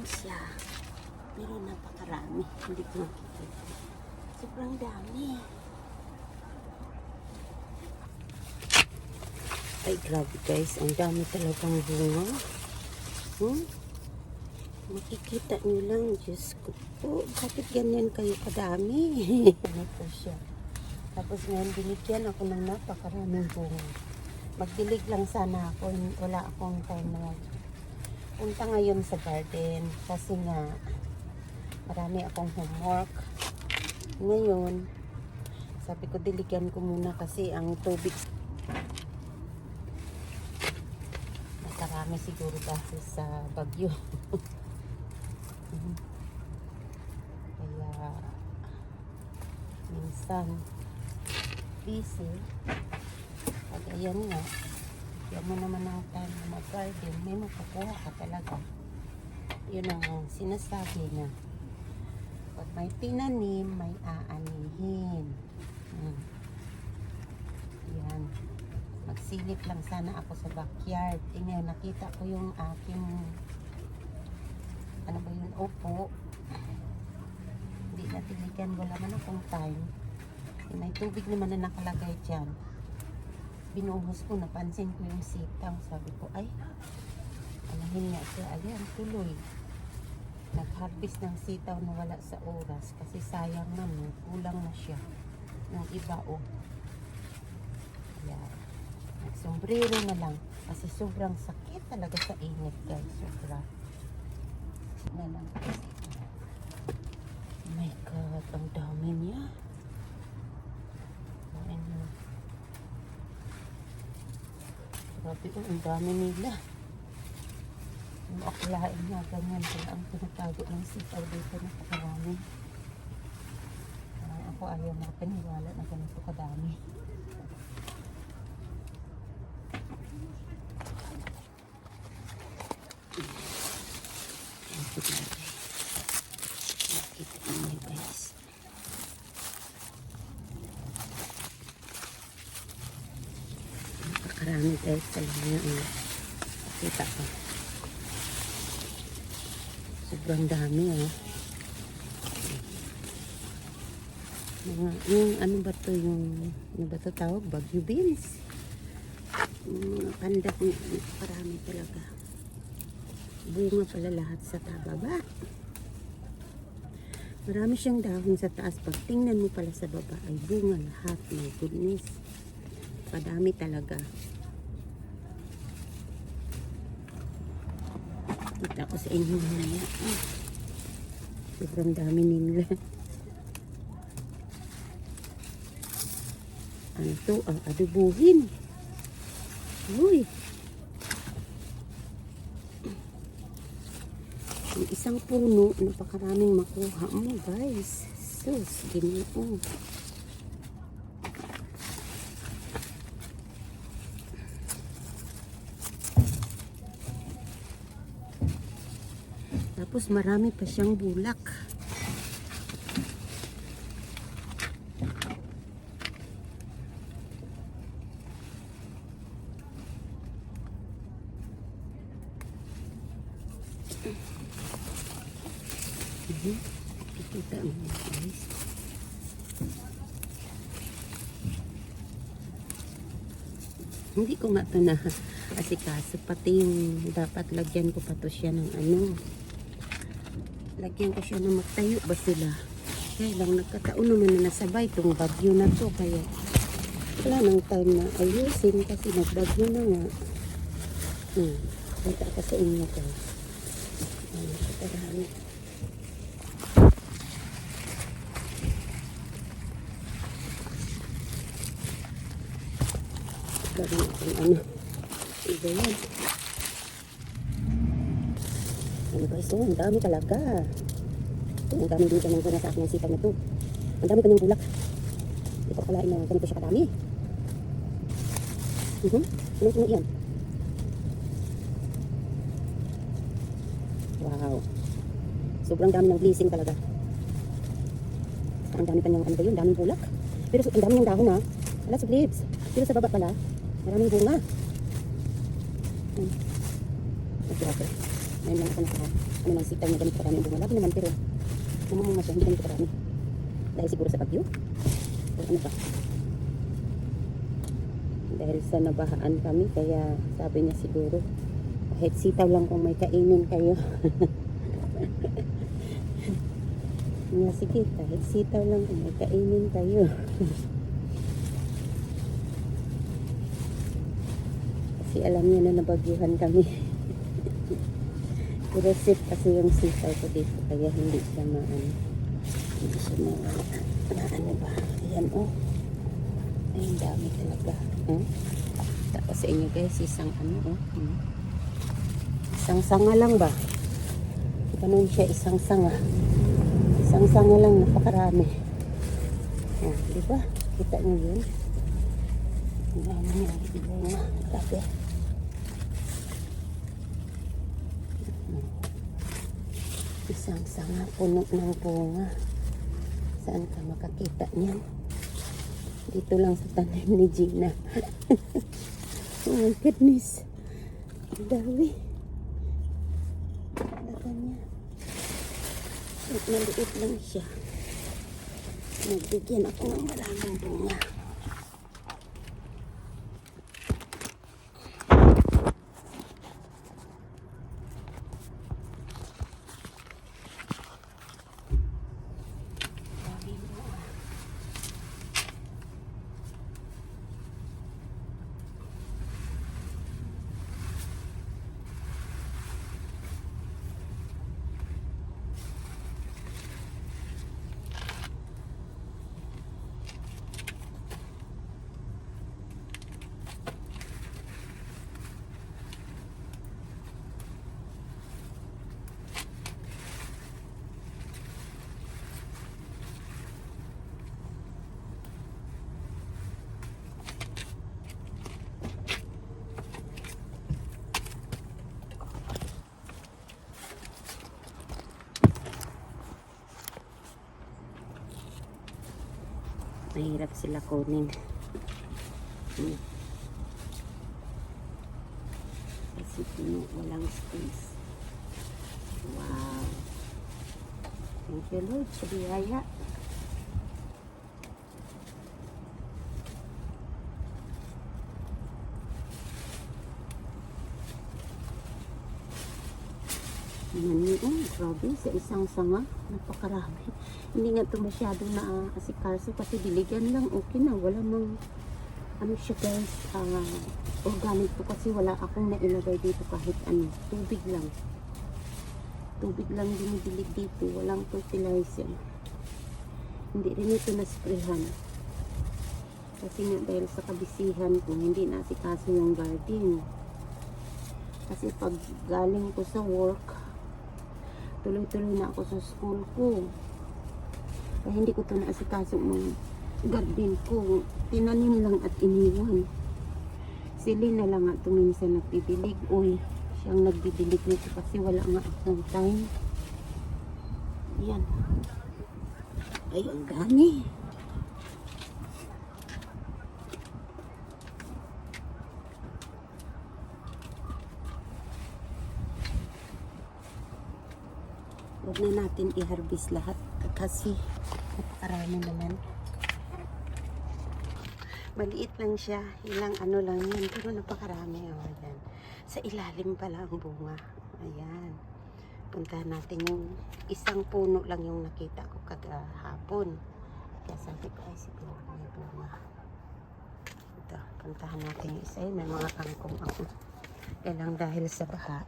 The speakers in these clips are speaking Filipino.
lang siya. Pero napakarami. Hindi ko makikita. Sobrang dami. Ay, grabe guys. Ang dami talagang bunga. Makikita nyo lang. Diyos ko po. Bakit ganyan kayo kadami? Ano po siya. Tapos ngayon binigyan ako ng napakaraming bunga. Magdilig lang sana ako. Wala akong time na punta ngayon sa garden. Kasi nga marami akong homework. Ngayon, sabi ko diligan ko muna kasi ang tubig nakarami siguro dahil sa bagyo. Kaya minsan busy. Pag ayan nga, yan mo naman ang time na mag-garden, may makukuha ka talaga. Yun ang sinasabi na pag may tinanim, may aanihin. Yan. Magsilip lang sana ako sa backyard. Ngayon, nakita ko yung aking ano ba yun, opo. Hindi natiligan, wala man akong time. May tubig naman na nakalagay dyan. Binuhos ko, napansin ko yung sitaw. Sabi ko, ay, anahin nga siya. Ayan, tuloy. Nag-harvest ng sitaw na wala sa oras. Kasi sayang naman, kulang na siya. Yung iba, oh. Ayan. Nagsombrero na lang. Kasi sobrang sakit talaga sa init, guys. Sobra. Na lang kasi. Oh my God, ang dami niya. Grabe ko, ang dami nila. Yung akalain nga ganyan sila ang pinatago ng sitaw dito na kakarami. Ako ayaw makapaniwala na ganito kadami. Nakita niyo guys. Napakarami guys talaga yung kita ko. Sobrang dami yung ano ba to yung ano ba to tawag? Bagyo beans. Mga pandak niya. Napakarami talaga. Bunga pala lahat sa tababa. Marami siyang dahon sa taas. Pag tingnan mo pala sa baba ay bunga lahat. My goodness. Padami talaga. Kita ko sa inyo mamaya. Sobrang dami nila. Ano to? Adubuhin. Uy. Ang isang puno, napakaraming makuha mo guys. Sus, ginoo. Tapos marami pa siyang bulak. Kita mo guys. Hindi ko nga ito na asikaso. Pati yung dapat lagyan ko pa to siya ng ano. Lagyan ko siya ng magtayo ba sila. Kaya lang nagkataon naman na nasabay itong bagyo na to. Kaya wala nang time na ayusin kasi nagbagyo na nga. Kita ka sa inyo guys. Marami. Lagi natin ano. Iba yan. Ano guys, ang dami talaga. Ang dami dito ng gana sa akin ng sitaw na to. Ang dami kanyang bulak. Ito akalain na ganito siya kadami. Ano yan? Wow. Sobrang dami ng blessing talaga. Ang dami kanyang ano ba yun? Daming bulak. Pero ang dami ng dahon ha. Wala sa leaves. Pero sa baba pala, maraming bunga. Grabe. Ngayon lang ako nakaha. ano lang sitaw na ganito karami ang bunga. Lagi naman pero namumunga siya, hindi ganito karami. Dahil siguro sa bagyo. O ano ba? Dahil sa nabahaan kami, kaya sabi niya siguro, kahit sitaw lang kung may kainin kayo. Nga sige, kahit sitaw lang kung may kainin kayo. Kasi alam niya na nabagyuhan kami. Iresip kasi yung sitaw ko dito, kaya hindi siya hindi siya ano ba. Ayan ay ang dami talaga. Tapos sa inyo guys, isang isang sanga lang ba? Ganun siya, isang sanga. Isang sanga lang, napakarami. Di ba? Kita nyo yun? Ang dami niya, bunga. Grabe. Isang sanga, puno ng bunga. Saan ka makakita niyan? Dito lang sa tanim ni Gina. Oh my goodness. Ang dami. Daga niya. At maliit lang siya. Nagbigyan ako ng maraming bunga. Mahirap sila kunin. Kasi puno, walang space. Wow. Thank you Lord sa biyaya. Grabe, sa isang sanga, napakarami. Hindi nga ito masyado na asikaso kasi diligan lang, okay na. Wala mang, ano siya guys, organic to kasi wala akong nailagay dito kahit ano, tubig lang. Tubig lang dinidilig dito, walang fertilizer. Hindi rin ito na-sprayhan. Kasi nga dahil sa kabisihan ko, hindi na asikaso yung garden. Kasi pag galing ko sa work, tuloy-tuloy na ako sa school ko. Kaya hindi ko ito naasikaso ng garden ko. Tinanim lang at iniwan. Sili na lang nga ito minsan nagbibilig. Uy, siyang nagbibilig nito kasi wala nga akong time. Yan. Ay, ang dami. Huwag na natin i-harvest lahat kasi napakarami naman. Maliit lang siya, ilang ano lang yan, pero napakarami. Ayan. Sa ilalim pala ang bunga. Ayan. Puntahan natin yung isang puno lang yung nakita ko kagahapon. Kaya sabi ko ay siguro may bunga. Ito, puntahan natin yung isa. May mga kangkong ako. Kaya lang dahil sa baha,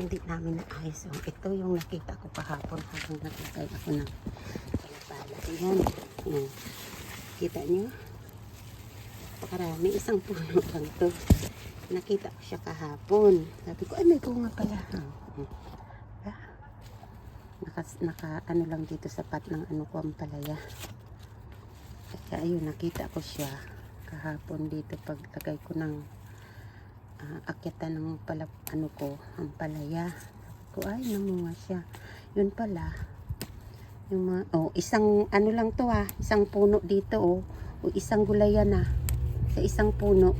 hindi namin naayos. Ito yung nakita ko kahapon habang naglagay ako ng pala. Ayan. Ayan. Kita nyo? Pakarami. Isang puno lang to. Nakita ko siya kahapon. Sabi ko, ay may bunga pala. Naka ano lang dito sapat ng ano ko ang palaya. Kaya ayun, nakita ko siya kahapon dito paglagay ko ng akyatan ng ano ko, ang palaya. Ko ay namunga siya. Yun pala. Yung mga, isang ano lang to isang puno dito o isang gulayan sa isang puno.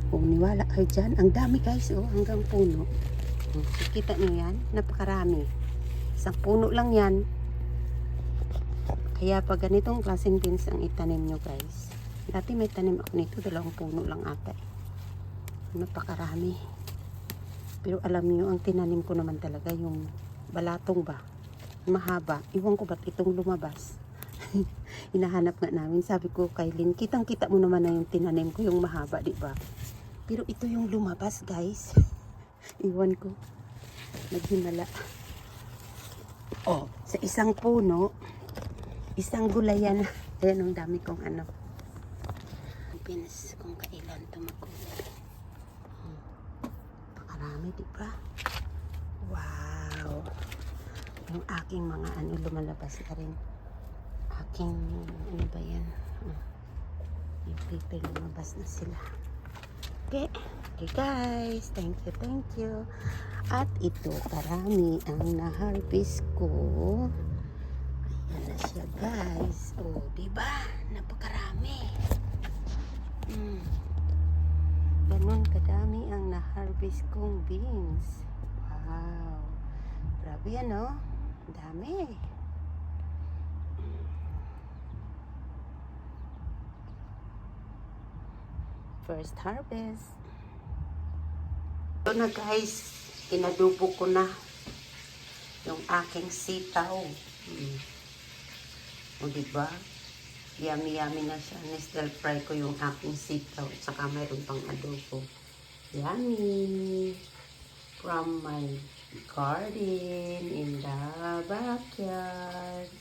Niwala kayo dyan. Ang dami guys hanggang puno. Kita niyo yan? Napakarami. Isang puno lang yan. Kaya pag ganitong klaseng beans ang itanim nyo guys. Dati may tanim ako nito, 2 puno lang ata. Napakarami. Pero alam niyo, ang tinanim ko naman talaga yung balatong ba? Mahaba. Iwan ko ba't itong lumabas. Hinahanap nga namin. Sabi ko kay Lynn, kitang-kita mo naman na yung tinanim ko, yung mahaba, di ba? Pero ito yung lumabas, guys. Iwan ko. Naghimala. Oh, sa isang puno, isang gulayan. Ayan, ang dami kong ano. Pins kung kailan ito magkulay. Pakarami, di ba? Wow. Yung aking mga ano, lumalabas na rin. Aking, ano ba yan? Yung paper, lumabas na sila. Okay. Okay guys, thank you. At ito, karami ang na-harvest ko. Ayan na siya guys. Oh, diba? Napakarami. Ganon kadami ang na-harvest kong beans. Wow. Grabe yan, no? Dami. First harvest. Ito na guys, inadubo ko na yung aking sitaw. O diba? Yummy na siya. Nestel fry ko yung aking sitaw. At saka mayroon pang adobo. Yummy! From my garden in the backyard.